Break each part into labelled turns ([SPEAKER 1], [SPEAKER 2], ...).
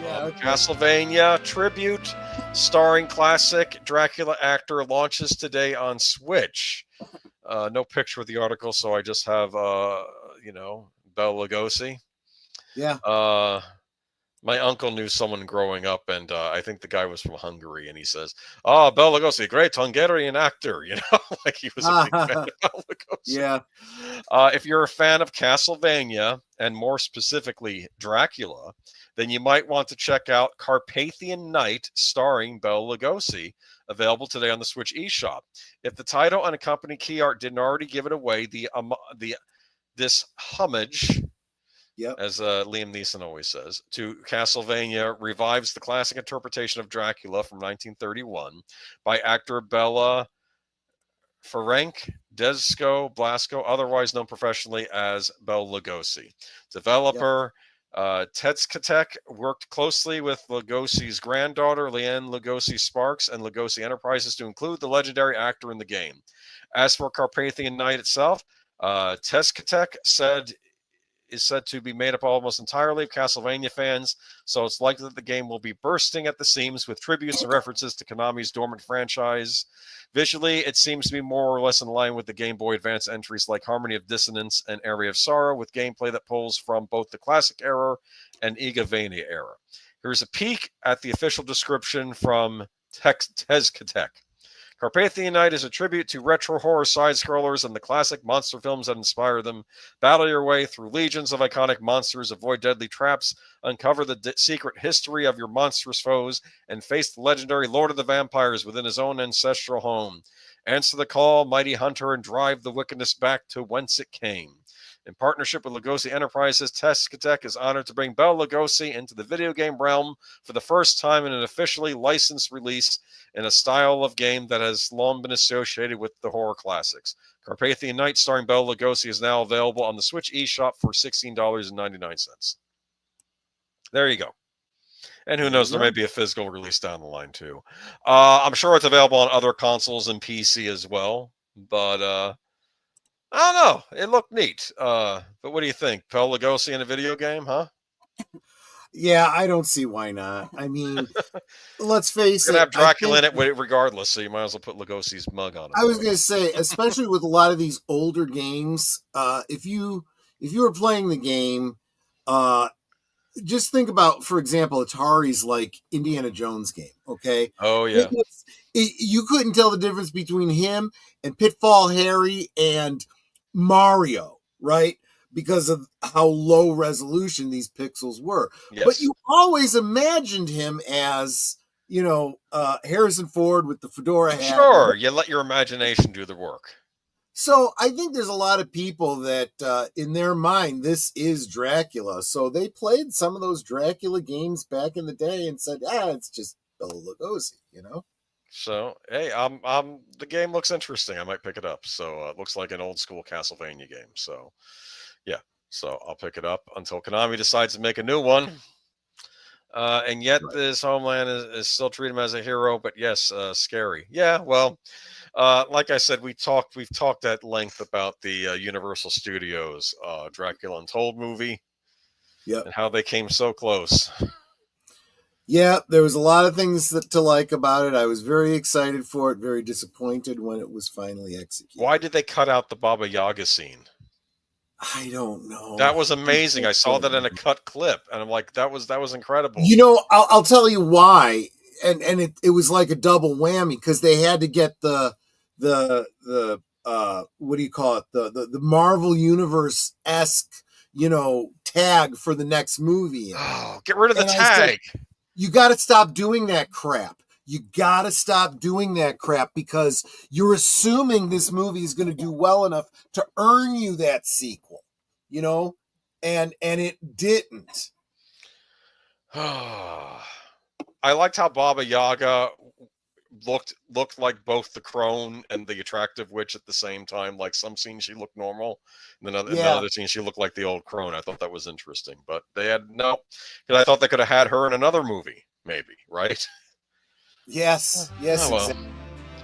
[SPEAKER 1] Yeah, okay.
[SPEAKER 2] Castlevania Tribute, starring classic Dracula actor, launches today on Switch. No picture of the article, so I just have, Bela Lugosi.
[SPEAKER 1] Yeah.
[SPEAKER 2] My uncle knew someone growing up, and I think the guy was from Hungary, and he says, "Oh, Bela Lugosi, great Hungarian actor," like he was a big fan of Bela Lugosi.
[SPEAKER 1] Yeah.
[SPEAKER 2] If you're a fan of Castlevania, and more specifically Dracula, then you might want to check out Carpathian Night, starring Bela Lugosi, available today on the Switch eShop. If the title and accompanying key art didn't already give it away, this homage,
[SPEAKER 1] Yep.
[SPEAKER 2] as Liam Neeson always says, to Castlevania revives the classic interpretation of Dracula from 1931 by actor Bela Ferenc Blasco, otherwise known professionally as Bela Lugosi. Developer Skeptic worked closely with Lugosi's granddaughter, Leanne Lugosi Sparks, and Lugosi Enterprises to include the legendary actor in the game. As for Carpathian Night itself, Skeptic is said to be made up almost entirely of Castlevania fans, so it's likely that the game will be bursting at the seams with tributes and references to Konami's dormant franchise. Visually, it seems to be more or less in line with the Game Boy Advance entries like Harmony of Dissonance and Area of Sorrow, with gameplay that pulls from both the classic era and Igavania era. Here's a peek at the official description from Skeptic. Carpathian Night is a tribute to retro horror side-scrollers and the classic monster films that inspire them. Battle your way through legions of iconic monsters, avoid deadly traps, uncover the secret history of your monstrous foes, and face the legendary Lord of the Vampires within his own ancestral home. Answer the call, mighty hunter, and drive the wickedness back to whence it came. In partnership with Lugosi Enterprises, Skeptic is honored to bring Bela Lugosi into the video game realm for the first time in an officially licensed release in a style of game that has long been associated with the horror classics. Carpathian Night, starring Bela Lugosi, is now available on the Switch eShop for $16.99. There you go. And who knows, there may be a physical release down the line, too. I'm sure it's available on other consoles and PC as well, but I don't know. It looked neat. But what do you think? Bela Lugosi in a video game, huh?
[SPEAKER 1] Yeah, I don't see why not. I mean, let's face
[SPEAKER 2] You're
[SPEAKER 1] it.
[SPEAKER 2] going to have Dracula in it regardless, so you might as well put Lugosi's mug on it.
[SPEAKER 1] I was going to say, especially with a lot of these older games, if you were playing the game, just think about, for example, Atari's like Indiana Jones game, okay?
[SPEAKER 2] Oh, yeah.
[SPEAKER 1] You couldn't tell the difference between him and Pitfall Harry and Mario, right? Because of how low resolution these pixels were.
[SPEAKER 2] Yes.
[SPEAKER 1] But you always imagined him as, Harrison Ford with the fedora hat.
[SPEAKER 2] Sure, you let your imagination do the work.
[SPEAKER 1] So I think there's a lot of people that in their mind, this is Dracula. So they played some of those Dracula games back in the day and said, it's just Bela Lugosi,
[SPEAKER 2] So, hey, the game looks interesting. I might pick it up. So it looks like an old school Castlevania game. So, yeah. So I'll pick it up until Konami decides to make a new one. And yet this Homeland is still treating him as a hero. But yes, scary. Yeah, well, like I said, we've talked at length about the Universal Studios Dracula Untold movie.
[SPEAKER 1] Yep.
[SPEAKER 2] And how they came so close.
[SPEAKER 1] Yeah, there was a lot of things to like about it. I was very excited for it, very disappointed when it was finally executed.
[SPEAKER 2] Why did they cut out the Baba Yaga scene?
[SPEAKER 1] I don't know.
[SPEAKER 2] That was amazing. I saw that in a cut clip, and I'm like, that was incredible.
[SPEAKER 1] I'll tell you why, and it was like a double whammy because they had to get the what do you call it, the Marvel Universe-esque tag for the next movie.
[SPEAKER 2] Oh, get rid of the tag.
[SPEAKER 1] You got to stop doing that crap. You got to stop doing that crap because you're assuming this movie is going to do well enough to earn you that sequel, and it didn't.
[SPEAKER 2] I liked how Baba Yaga looked like both the crone and the attractive witch at the same time. Like some scenes she looked normal, and then in other scenes she looked like the old crone. I thought that was interesting, but they had no, because I thought they could have had her in another movie, maybe, right?
[SPEAKER 1] Yes.
[SPEAKER 2] Oh, well. Exactly.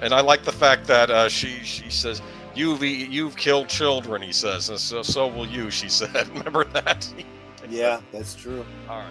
[SPEAKER 2] And I like the fact that she says, "You've killed children," he says, and so will you. She said, "Remember that?"
[SPEAKER 1] Yeah, that's true.
[SPEAKER 2] All right.